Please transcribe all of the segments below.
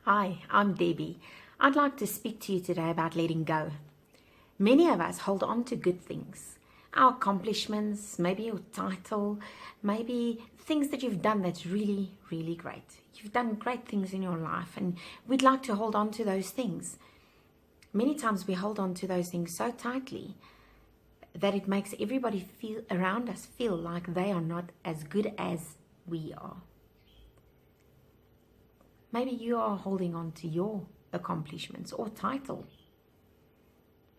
Hi, I'm Debbie. I'd like to speak to you today about letting go. Many of us hold on to good things, our accomplishments, maybe your title, maybe things that you've done that's really, really great. You've done great things in your life and we'd like to hold on to those things. Many times we hold on to those things so tightly that it makes everybody feel around us feel like they are not as good as we are. Maybe you are holding on to your accomplishments or title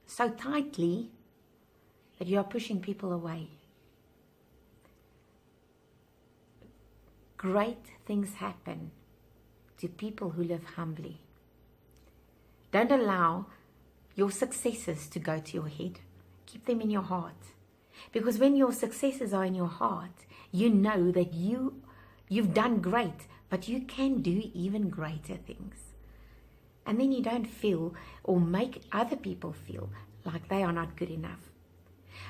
so tightly that you are pushing people away. Great things happen to people who live humbly. Don't allow your successes to go to your head. Keep them in your heart. Because when your successes are in your heart, you know that you've done great, but you can do even greater things. And then you don't feel or make other people feel like they are not good enough.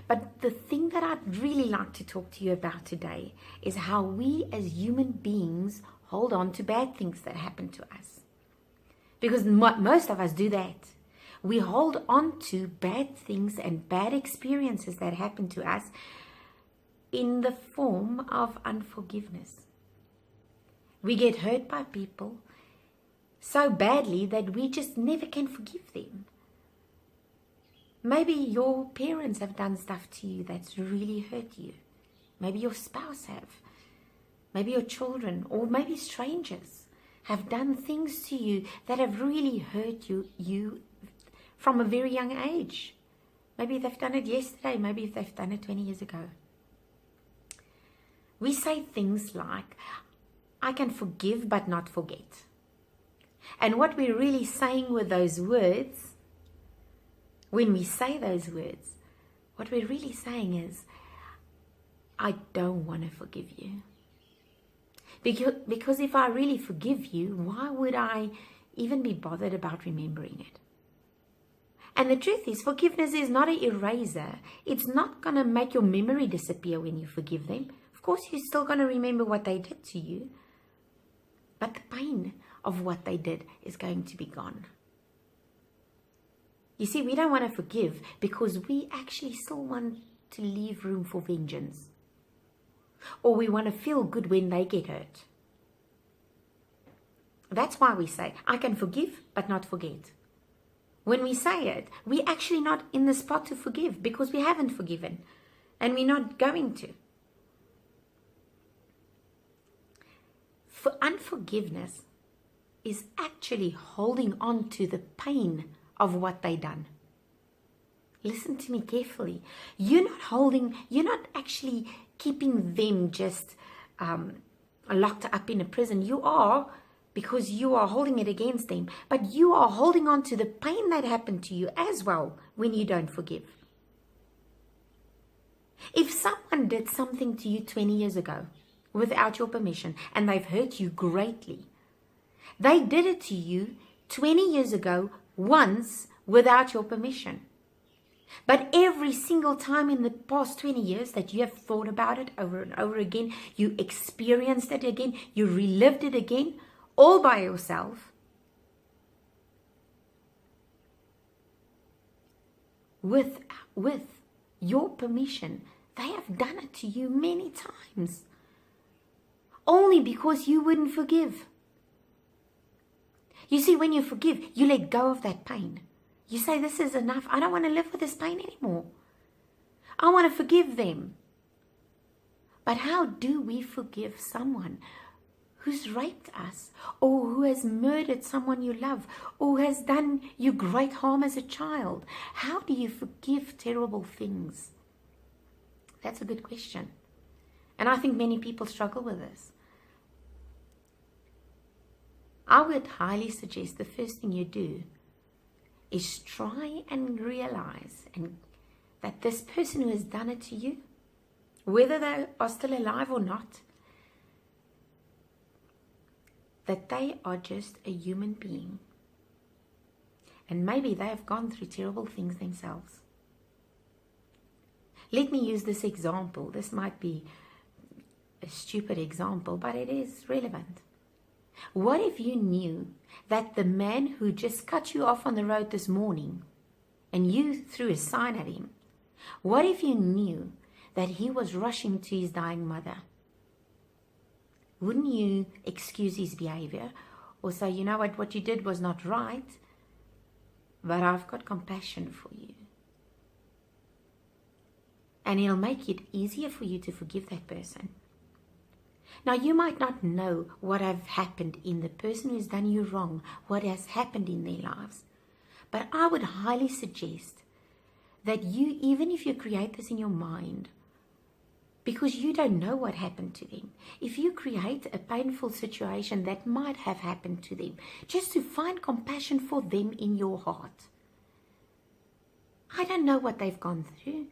But the thing that I'd really like to talk to you about today is how we as human beings hold on to bad things that happen to us. Because most of us do that. We hold on to bad things and bad experiences that happen to us in the form of unforgiveness. We get hurt by people so badly that we just never can forgive them. Maybe your parents have done stuff to you that's really hurt you. Maybe your spouse have. Maybe your children or maybe strangers have done things to you that have really hurt you from a very young age. Maybe they've done it yesterday. Maybe they've done it 20 years ago. We say things like, I can forgive but not forget. And what we're really saying with those words, when we say those words, what we're really saying is, I don't want to forgive you. Because if I really forgive you, why would I even be bothered about remembering it? And the truth is, forgiveness is not an eraser. It's not going to make your memory disappear when you forgive them. Of course, you're still going to remember what they did to you. But the pain of what they did is going to be gone. You see, we don't want to forgive because we actually still want to leave room for vengeance. Or we want to feel good when they get hurt. That's why we say, I can forgive but not forget. When we say it, we're actually not in the spot to forgive because we haven't forgiven. And we're not going to. For unforgiveness is actually holding on to the pain of what they done. Listen to me carefully. You're not actually keeping them just locked up in a prison. You are, because you are holding it against them, but you are holding on to the pain that happened to you as well when you don't forgive. If someone did something to you 20 years ago, without your permission, and they've hurt you greatly. They did it to you 20 years ago, once, without your permission. But every single time in the past 20 years that you have thought about it over and over again, you experienced it again, you relived it again, all by yourself, with your permission, they have done it to you many times. Only because you wouldn't forgive. You see, when you forgive, you let go of that pain. You say, this is enough. I don't want to live with this pain anymore. I want to forgive them. But how do we forgive someone who's raped us, or who has murdered someone you love, or has done you great harm as a child? How do you forgive terrible things? That's a good question. And I think many people struggle with this. I would highly suggest the first thing you do is try and realize that this person who has done it to you, whether they are still alive or not, that they are just a human being. And maybe they have gone through terrible things themselves. Let me use this example. This might be a stupid example, but it is relevant. What if you knew that the man who just cut you off on the road this morning and you threw a sign at him, what if you knew that he was rushing to his dying mother? Wouldn't you excuse his behavior or say, you know what you did was not right, but I've got compassion for you? And it'll make it easier for you to forgive that person. Now, you might not know what has happened in the person who's done you wrong, what has happened in their lives. But I would highly suggest that you, even if you create this in your mind, because you don't know what happened to them, if you create a painful situation that might have happened to them, just to find compassion for them in your heart. I don't know what they've gone through.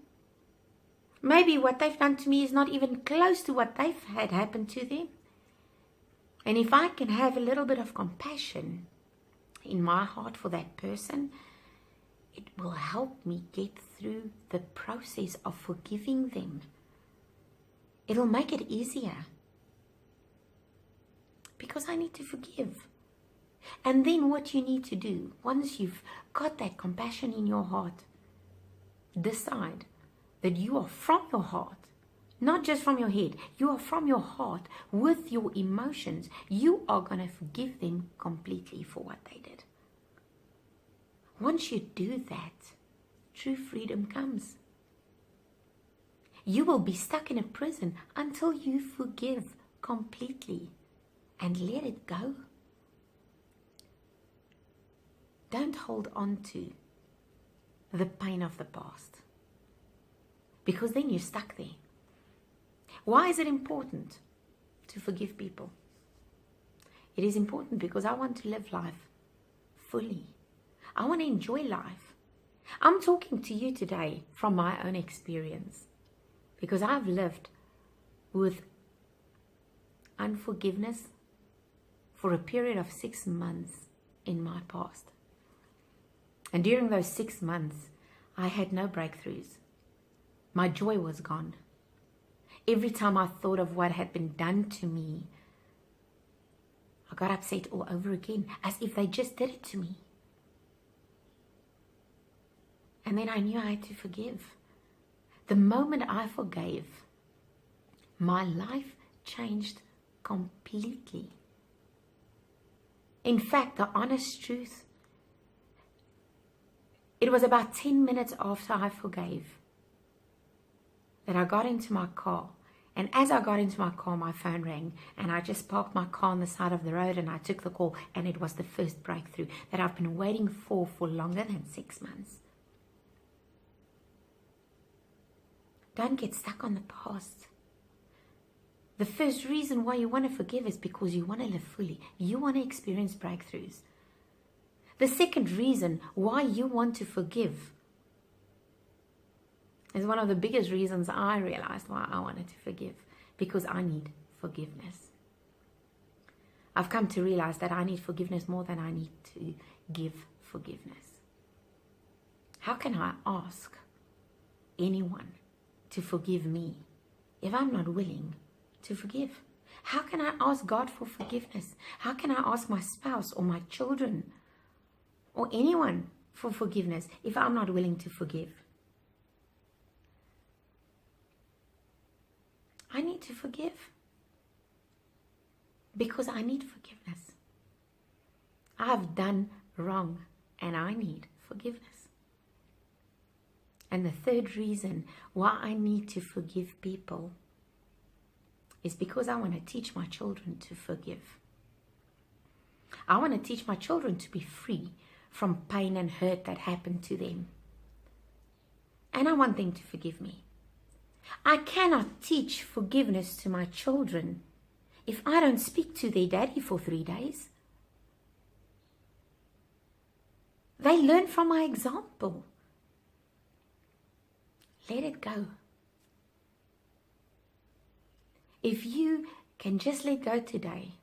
Maybe what they've done to me is not even close to what they've had happen to them. And if I can have a little bit of compassion in my heart for that person, it will help me get through the process of forgiving them. It'll make it easier. Because I need to forgive. And then what you need to do, once you've got that compassion in your heart, decide that you are from your heart, not just from your head. You are from your heart with your emotions. You are going to forgive them completely for what they did. Once you do that, true freedom comes. You will be stuck in a prison until you forgive completely and let it go. Don't hold on to the pain of the past, because then you're stuck there. Why is it important to forgive people? It is important because I want to live life fully. I want to enjoy life. I'm talking to you today from my own experience, because I've lived with unforgiveness for a period of 6 months in my past. And during those 6 months, I had no breakthroughs. My joy was gone. Every time I thought of what had been done to me, I got upset all over again, as if they just did it to me. And then I knew I had to forgive. The moment I forgave, my life changed completely. In fact, the honest truth, it was about 10 minutes after I forgave that I got into my car. And as I got into my car, my phone rang, and I just parked my car on the side of the road and I took the call, and it was the first breakthrough that I've been waiting for longer than 6 months. Don't get stuck on the past. The first reason why you want to forgive is because you want to live fully. You want to experience breakthroughs. The second reason why you want to forgive is one of the biggest reasons I realized why I wanted to forgive, because I need forgiveness. I've come to realize that I need forgiveness more than I need to give forgiveness. How can I ask anyone to forgive me if I'm not willing to forgive? How can I ask God for forgiveness? How can I ask my spouse or my children or anyone for forgiveness if I'm not willing to forgive? I need to forgive because I need forgiveness. I have done wrong and I need forgiveness. And the third reason why I need to forgive people is because I want to teach my children to forgive. I want to teach my children to be free from pain and hurt that happened to them. And I want them to forgive me. I cannot teach forgiveness to my children if I don't speak to their daddy for 3 days. They learn from my example. Let it go. If you can just let go today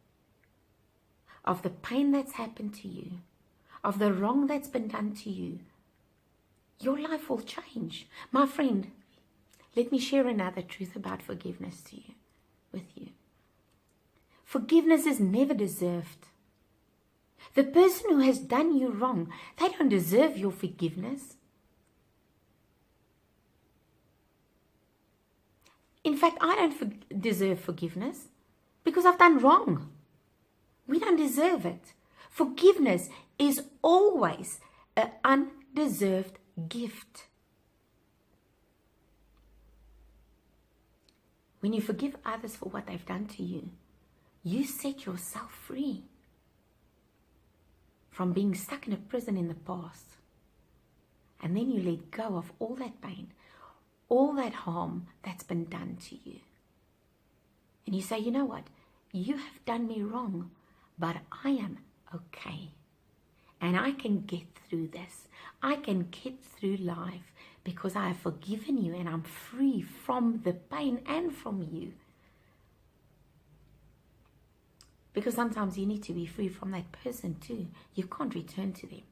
of the pain that's happened to you, of the wrong that's been done to you, your life will change. My friend, let me share another truth about forgiveness with you. Forgiveness is never deserved. The person who has done you wrong, they don't deserve your forgiveness. In fact, I don't deserve forgiveness because I've done wrong. We don't deserve it. Forgiveness is always an undeserved gift. When you forgive others for what they've done to you, you set yourself free from being stuck in a prison in the past. And then you let go of all that pain, all that harm that's been done to you. And you say, you know what? You have done me wrong, but I am okay. And I can get through this. I can get through life because I have forgiven you and I'm free from the pain and from you. Because sometimes you need to be free from that person too. You can't return to them.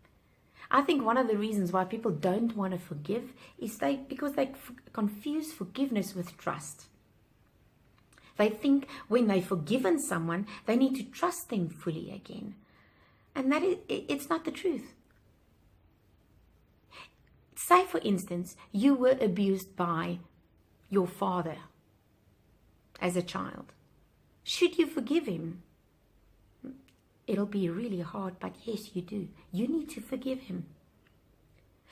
I think one of the reasons why people don't want to forgive is because they confuse forgiveness with trust. They think when they've forgiven someone, they need to trust them fully again. And it's not the truth. Say, for instance, you were abused by your father as a child. Should you forgive him? It'll be really hard, but yes, you do. You need to forgive him.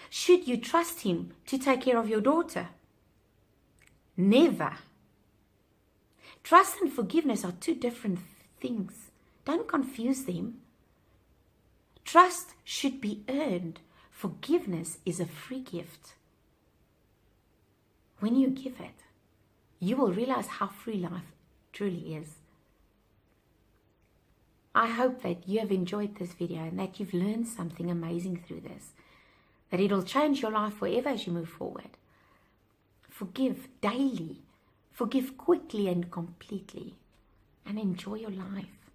Should you trust him to take care of your daughter? Never. Trust and forgiveness are two different things. Don't confuse them. Trust should be earned. Forgiveness is a free gift. When you give it, you will realize how free life truly is. I hope that you have enjoyed this video and that you've learned something amazing through this. That it'll change your life forever as you move forward. Forgive daily. Forgive quickly and completely. And enjoy your life.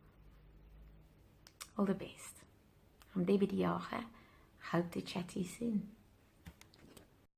All the best. I'm Debbie Jager. Hope to chat to you soon.